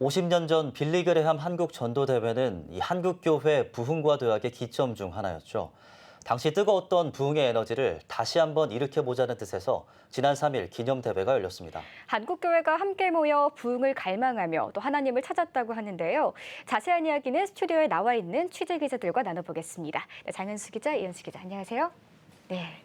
50년 전 빌리그레함 한국 전도대회는 이 한국교회 부흥과 도약의 기점 중 하나였죠. 당시 뜨거웠던 부흥의 에너지를 다시 한번 일으켜보자는 뜻에서 지난 3일 기념대회가 열렸습니다. 한국교회가 함께 모여 부흥을 갈망하며 또 하나님을 찾았다고 하는데요. 자세한 이야기는 스튜디오에 나와 있는 취재기자들과 나눠보겠습니다. 네, 장현수 기자, 이현수 기자, 안녕하세요. 네.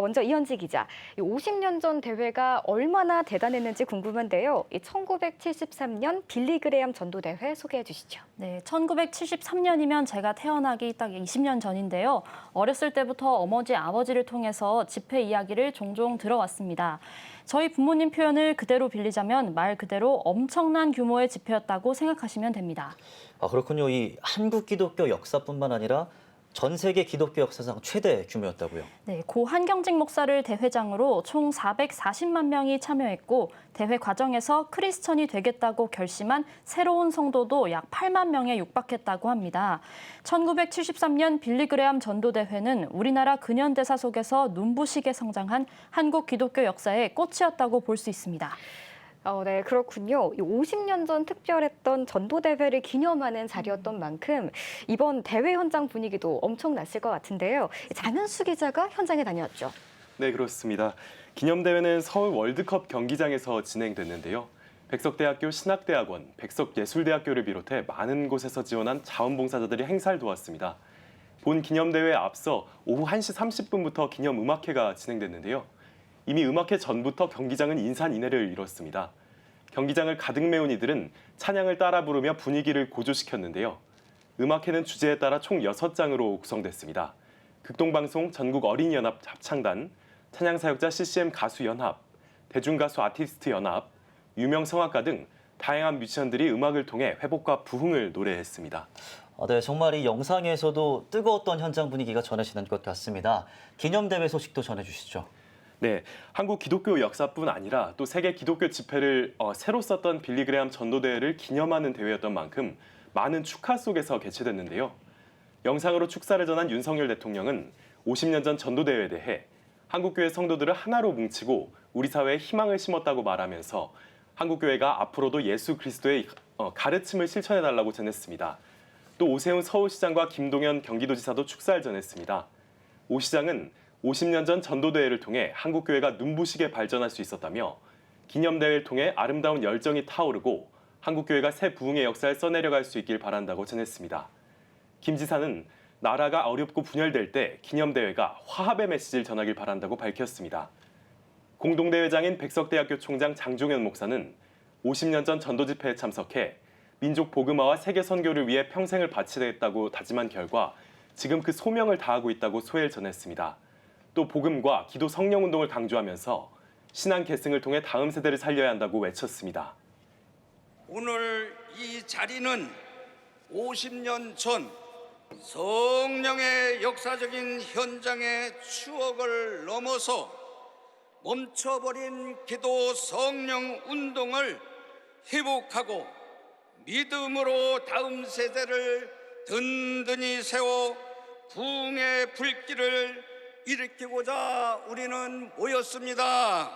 먼저 이현지 기자, 50년 전 대회가 얼마나 대단했는지 궁금한데요. 1973년 빌리그레함 전도대회 소개해 주시죠. 네, 1973년이면 제가 태어나기 딱 20년 전인데요. 어렸을 때부터 어머니, 아버지를 통해서 집회 이야기를 종종 들어왔습니다. 저희 부모님 표현을 그대로 빌리자면 말 그대로 엄청난 규모의 집회였다고 생각하시면 됩니다. 그렇군요. 이 한국 기독교 역사뿐만 아니라 전 세계 기독교 역사상 최대 규모였다고요. 네, 고 한경직 목사를 대회장으로 총 440만 명이 참여했고 대회 과정에서 크리스천이 되겠다고 결심한 새로운 성도도 약 8만 명에 육박했다고 합니다. 1973년 빌리그레함 전도대회는 우리나라 근현대사 속에서 눈부시게 성장한 한국 기독교 역사의 꽃이었다고 볼 수 있습니다. 네, 그렇군요. 50년 전 특별했던 전도대회를 기념하는 자리였던 만큼 이번 대회 현장 분위기도 엄청났을 것 같은데요. 장현수 기자가 현장에 다녀왔죠. 네, 그렇습니다. 기념대회는 서울 월드컵 경기장에서 진행됐는데요. 백석대학교 신학대학원, 백석예술대학교를 비롯해 많은 곳에서 지원한 자원봉사자들이 행사를 도왔습니다. 본 기념대회에 앞서 오후 1시 30분부터 기념음악회가 진행됐는데요. 이미 음악회 전부터 경기장은 인산인해를 이뤘습니다. 경기장을 가득 메운 이들은 찬양을 따라 부르며 분위기를 고조시켰는데요. 음악회는 주제에 따라 총 6장으로 구성됐습니다. 극동방송 전국 어린이연합 합창단, 찬양사역자 CCM 가수연합, 대중가수 아티스트 연합, 유명 성악가 등 다양한 뮤지션들이 음악을 통해 회복과 부흥을 노래했습니다. 네, 정말 이 영상에서도 뜨거웠던 현장 분위기가 전해지는 것 같습니다. 기념대회 소식도 전해주시죠. 네, 한국 기독교 역사뿐 아니라 또 세계 기독교 집회를 새로 썼던 빌리그레함 전도대회를 기념하는 대회였던 만큼 많은 축하 속에서 개최됐는데요. 영상으로 축사를 전한 윤석열 대통령은 50년 전 전도대회에 대해 한국교회 성도들을 하나로 뭉치고 우리 사회에 희망을 심었다고 말하면서 한국교회가 앞으로도 예수 그리스도의 가르침을 실천해달라고 전했습니다. 또 오세훈 서울시장과 김동연 경기도지사도 축사를 전했습니다. 오 시장은 50년 전 전도대회를 통해 한국교회가 눈부시게 발전할 수 있었다며 기념대회를 통해 아름다운 열정이 타오르고 한국교회가 새 부흥의 역사를 써내려갈 수 있길 바란다고 전했습니다. 김 지사는 나라가 어렵고 분열될 때 기념대회가 화합의 메시지를 전하길 바란다고 밝혔습니다. 공동대회장인 백석대학교 총장 장종현 목사는 50년 전 전도집회에 참석해 민족 복음화와 세계 선교를 위해 평생을 바치겠다고 다짐한 결과 지금 그 소명을 다하고 있다고 소회를 전했습니다. 또 복음과 기도 성령 운동을 강조하면서 신앙 계승을 통해 다음 세대를 살려야 한다고 외쳤습니다. 오늘 이 자리는 50년 전 성령의 역사적인 현장의 추억을 넘어서 멈춰버린 기도 성령 운동을 회복하고 믿음으로 다음 세대를 든든히 세워 부흥의 불길을 일으키고자 우리는 모였습니다.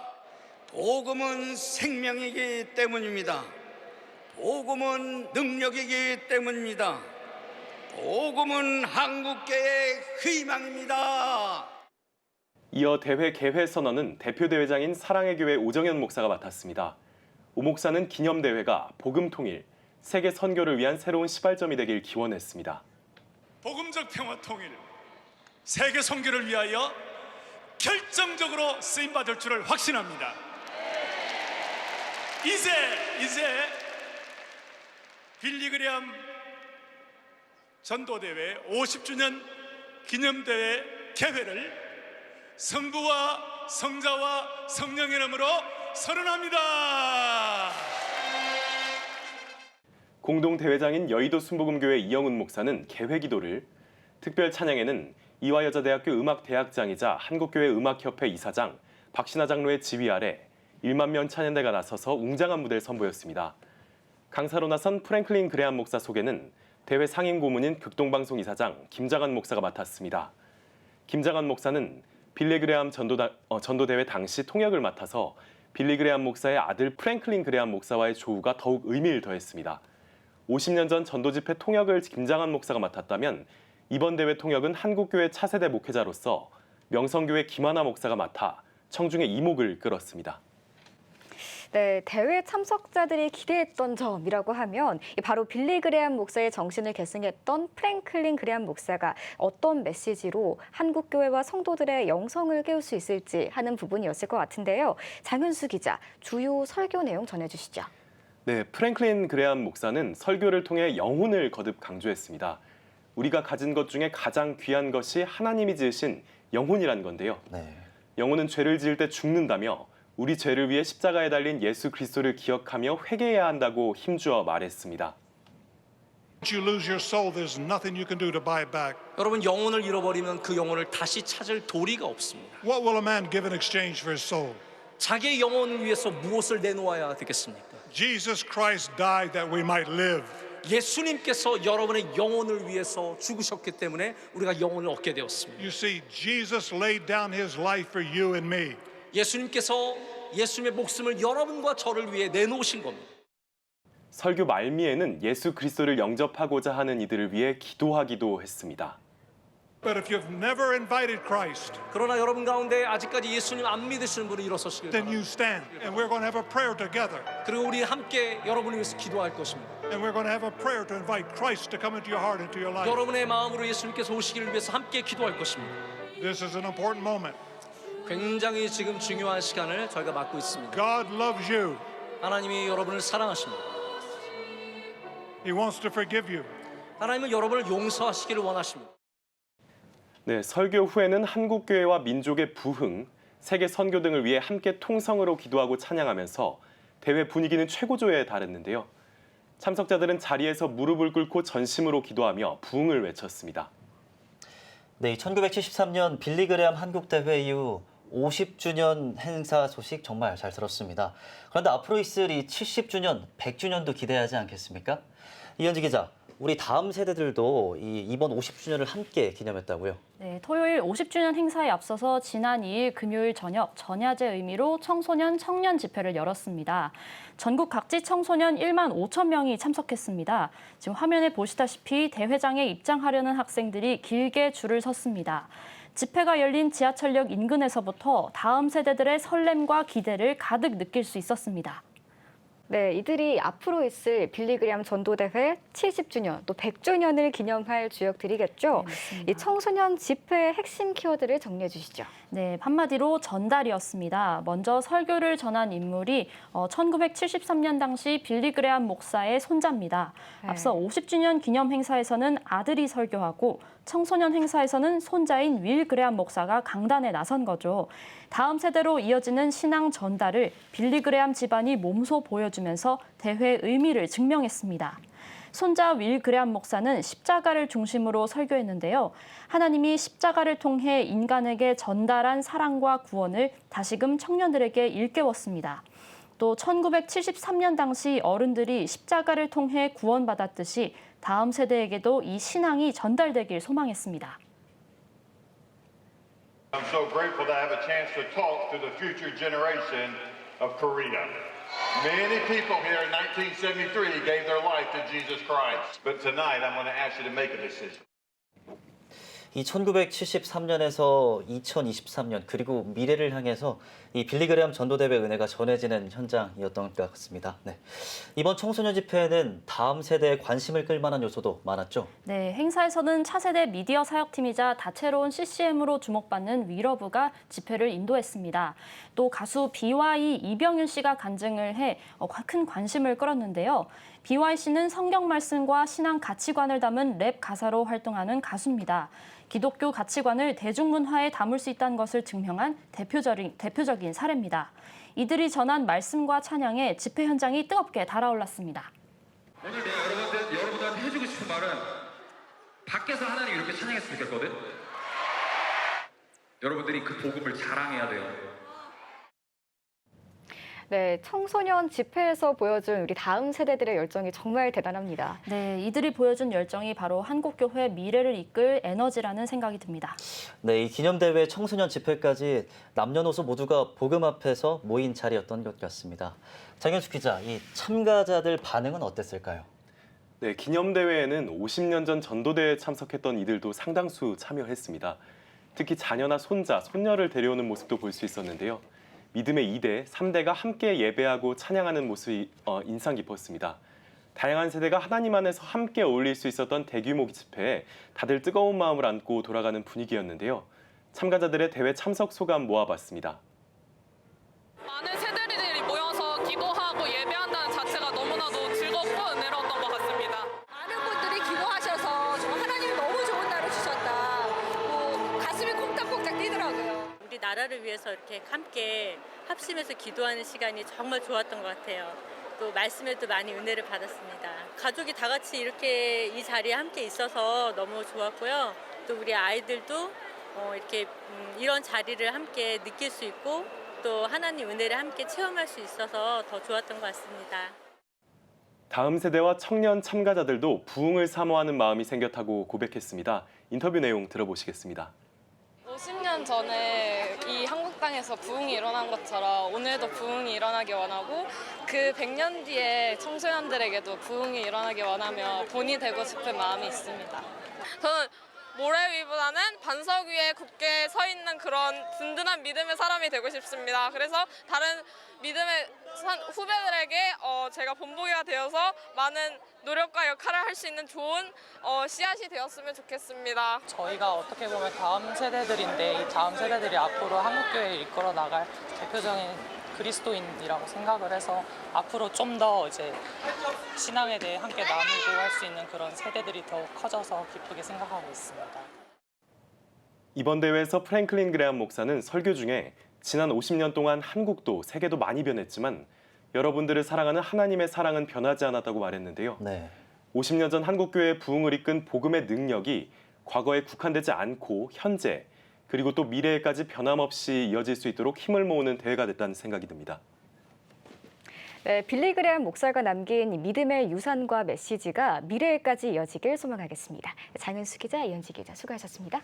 복음은 생명이기 때문입니다. 복음은 능력이기 때문입니다. 복음은 한국교회의 희망입니다. 이어 대회 개회 선언은 대표 대회장인 사랑의 교회 오정현 목사가 맡았습니다. 오 목사는 기념대회가 복음 통일, 세계 선교를 위한 새로운 시발점이 되길 기원했습니다. 복음적 평화 통일, 세계 선교를 위하여 결정적으로 쓰임받을 줄을 확신합니다. 이제 빌리그레함 전도대회 50주년 기념대회 개회를 성부와 성자와 성령의 이름으로 선언합니다. 공동대회장인 여의도 순복음교회 이영훈 목사는 개회 기도를, 특별 찬양에는 이화여자대학교 음악대학장이자 한국교회 음악협회 이사장 박신하 장로의 지휘 아래 1만 명 찬양대가 나서서 웅장한 무대를 선보였습니다. 강사로 나선 프랭클린 그레함 목사 소개는 대회 상임 고문인 극동방송 이사장 김장한 목사가 맡았습니다. 김장한 목사는 빌리그레함 전도대회 당시 통역을 맡아서 빌리 그레암 목사의 아들 프랭클린 그레암 목사와의 조우가 더욱 의미를 더했습니다. 50년 전 전도 집회 통역을 김장한 목사가 맡았다면 이번 대회 통역은 한국교회 차세대 목회자로서 명성교회 김하나 목사가 맡아 청중의 이목을 끌었습니다. 네, 대회 참석자들이 기대했던 점이라고 하면 바로 빌리 그레암 목사의 정신을 계승했던 프랭클린 그레암 목사가 어떤 메시지로 한국 교회와 성도들의 영성을 깨울 수 있을지 하는 부분이었을 것 같은데요. 장은수 기자, 주요 설교 내용 전해주시죠. 네, 프랭클린 그레암 목사는 설교를 통해 영혼을 거듭 강조했습니다. 우리가 가진 것 중에 가장 귀한 것이 하나님이 지으신 영혼이란 건데요. 네. 영혼은 죄를 지을 때 죽는다며 우리 죄를 위해 십자가에 달린 예수 그리스도를 기억하며 회개해야 한다고 힘주어 말했습니다. Once you lose your soul, there's nothing you can do to buy it back. 여러분 영혼을 잃어버리면 그 영혼을 다시 찾을 도리가 없습니다. What will a man give in exchange for his soul? 자기의 영혼을 위해서 무엇을 내놓아야 되겠습니까? Jesus Christ died that we might live. 예수님께서 여러분의 영혼을 위해서 죽으셨기 때문에 우리가 영혼을 얻게 되었습니다. You see, Jesus laid down his life for you and me. 예수님께서 예수님의 목숨을 여러분과 저를 위해 내놓으신 겁니다. 설교 말미에는 예수 그리스도를 영접하고자 하는 이들을 위해 기도하기도 했습니다. But if you've never invited Christ, 그러나 여러분 가운데 아직까지 예수님 안 믿으시는 분이 일어서시길 then 바랍니다. you stand, and we're going to have a prayer together. 그리고 우리 함께 여러분을 위해서 기도할 것입니다. And we're going to have a prayer to invite Christ to come into your heart, into your life. 여러분의 마음으로 예수님께서 오시기를 위해서 함께 기도할 것입니다. This is an important moment. 굉장히 지금 중요한 시간을 저희가 맞고 있습니다. God loves you. 하나님이 여러분을 사랑하십니다. He wants to forgive you. 하나님은 여러분을 용서하시기를 원하십니다. 네, 설교 후에는 한국교회와 민족의 부흥, 세계 선교 등을 위해 함께 통성으로 기도하고 찬양하면서 대회 분위기는 최고조에 달했는데요. 참석자들은 자리에서 무릎을 꿇고 전심으로 기도하며 부흥을 외쳤습니다. 네, 1973년 빌리 그레암 한국대회 이후 50주년 행사 소식 정말 잘 들었습니다. 그런데 앞으로 있을 이 70주년, 100주년도 기대하지 않겠습니까? 이현지 기자, 우리 다음 세대들도 이번 50주년을 함께 기념했다고요? 네, 토요일 50주년 행사에 앞서서 지난 2일 금요일 저녁 전야제 의미로 청소년 청년 집회를 열었습니다. 전국 각지 청소년 1만 5천 명이 참석했습니다. 지금 화면에 보시다시피 대회장에 입장하려는 학생들이 길게 줄을 섰습니다. 집회가 열린 지하철역 인근에서부터 다음 세대들의 설렘과 기대를 가득 느낄 수 있었습니다. 네, 이들이 앞으로 있을 빌리 그레암 전도대회 70주년 또 100주년을 기념할 주역들이겠죠. 네, 이 청소년 집회의 핵심 키워드를 정리해 주시죠. 네, 한마디로 전달이었습니다. 먼저 설교를 전한 인물이 1973년 당시 빌리 그레암 목사의 손자입니다. 네. 앞서 50주년 기념 행사에서는 아들이 설교하고 청소년 행사에서는 손자인 윌 그레암 목사가 강단에 나선 거죠. 다음 세대로 이어지는 신앙 전달을 빌리 그레암 집안이 몸소 보여주면서 대회의 의미를 증명했습니다. 손자 윌 그레암 목사는 십자가를 중심으로 설교했는데요. 하나님이 십자가를 통해 인간에게 전달한 사랑과 구원을 다시금 청년들에게 일깨웠습니다. 또 1973년 당시 어른들이 십자가를 통해 구원받았듯이 다음 세대에게도 이 신앙이 전달되길 소망했습니다. I'm so grateful to have a chance to talk to the future generation of Korea. Many people here in 1973 gave their life to Jesus Christ. But tonight I'm going to ask you to make a decision. 이 1973년에서 2023년 그리고 미래를 향해서 이 빌리 그레암 전도대회 은혜가 전해지는 현장이었던 것 같습니다. 네. 이번 청소년 집회에는 다음 세대에 관심을 끌 만한 요소도 많았죠. 네, 행사에서는 차세대 미디어 사역팀이자 다채로운 CCM으로 주목받는 위러브가 집회를 인도했습니다. 또 가수 BY 이병윤 씨가 간증을 해 큰 관심을 끌었는데요. BY 씨는 성경 말씀과 신앙 가치관을 담은 랩 가사로 활동하는 가수입니다. 기독교 가치관을 대중문화에 담을 수 있다는 것을 증명한 대표적인 사례입니다. 이들이 전한 말씀과 찬양에 집회 현장이 뜨겁게 달아올랐습니다. 오늘 내가 여러분들한테 해주고 싶은 말은 밖에서 하나님 이렇게 찬양했으면 좋겠거든. 여러분들이 그 복음을 자랑해야 돼요. 네, 청소년 집회에서 보여준 우리 다음 세대들의 열정이 정말 대단합니다. 네, 이들이 보여준 열정이 바로 한국교회 미래를 이끌 에너지라는 생각이 듭니다. 네, 이 기념대회 청소년 집회까지 남녀노소 모두가 복음 앞에서 모인 자리였던 것 같습니다. 장현숙 기자, 이 참가자들 반응은 어땠을까요? 네, 기념대회에는 50년 전 전도대회에 참석했던 이들도 상당수 참여했습니다. 특히 자녀나 손자, 손녀를 데려오는 모습도 볼 수 있었는데요. 믿음의 2대, 3대가 함께 예배하고 찬양하는 모습이 인상 깊었습니다. 다양한 세대가 하나님 안에서 함께 어울릴 수 있었던 대규모 집회에 다들 뜨거운 마음을 안고 돌아가는 분위기였는데요. 참가자들의 대회 참석 소감 모아봤습니다. 많은 세대들이 모여서 기도하고 예배한다는 자체가 너무나도 즐겁고 은혜로웠던 것 같습니다. 많은 분들이 기도하셔서 정말 하나님이 너무 좋은 날을 주셨다. 가슴이 콩닥콩닥 뛰더라고요. 우리 나라를 위해서 이렇게 함께 합심해서 기도하는 시간이 정말 좋았던 것 같아요. 또 말씀에도 많이 은혜를 받았습니다. 가족이 다 같이 이렇게 이 자리에 함께 있어서 너무 좋았고요. 또 우리 아이들도 이렇게 이런 자리를 함께 느낄 수 있고 또 하나님 은혜를 함께 체험할 수 있어서 더 좋았던 것 같습니다. 다음 세대와 청년 참가자들도 부흥을 사모하는 마음이 생겼다고 고백했습니다. 인터뷰 내용 들어보시겠습니다. 50년 전에 이 한국 땅에서 부흥이 일어난 것처럼 오늘도 부흥이 일어나기 원하고 그 100년 뒤에 청소년들에게도 부흥이 일어나기 원하며 본이 되고 싶은 마음이 있습니다. 저는 모래 위보다는 반석 위에 굳게 서 있는 그런 든든한 믿음의 사람이 되고 싶습니다. 그래서 다른 믿음의 후배들에게 제가 본보기가 되어서 많은 노력과 역할을 할 수 있는 좋은 씨앗이 되었으면 좋겠습니다. 저희가 어떻게 보면 다음 세대들인데 이 다음 세대들이 앞으로 한국교회를 이끌어 나갈 대표적인 그리스도인이라고 생각을 해서 앞으로 좀 더 이제 신앙에 대해 함께 나누고 할 수 있는 그런 세대들이 더 커져서 기쁘게 생각하고 있습니다. 이번 대회에서 프랭클린 그레엄 목사는 설교 중에 지난 50년 동안 한국도 세계도 많이 변했지만 여러분들을 사랑하는 하나님의 사랑은 변하지 않았다고 말했는데요. 네. 50년 전 한국교회의 부흥을 이끈 복음의 능력이 과거에 국한되지 않고 현재 그리고 또 미래에까지 변함없이 이어질 수 있도록 힘을 모으는 대회가 됐다는 생각이 듭니다. 네, 빌리 그레엄 목사가 남긴 믿음의 유산과 메시지가 미래에까지 이어지길 소망하겠습니다. 장은수 기자, 이현지 기자 수고하셨습니다.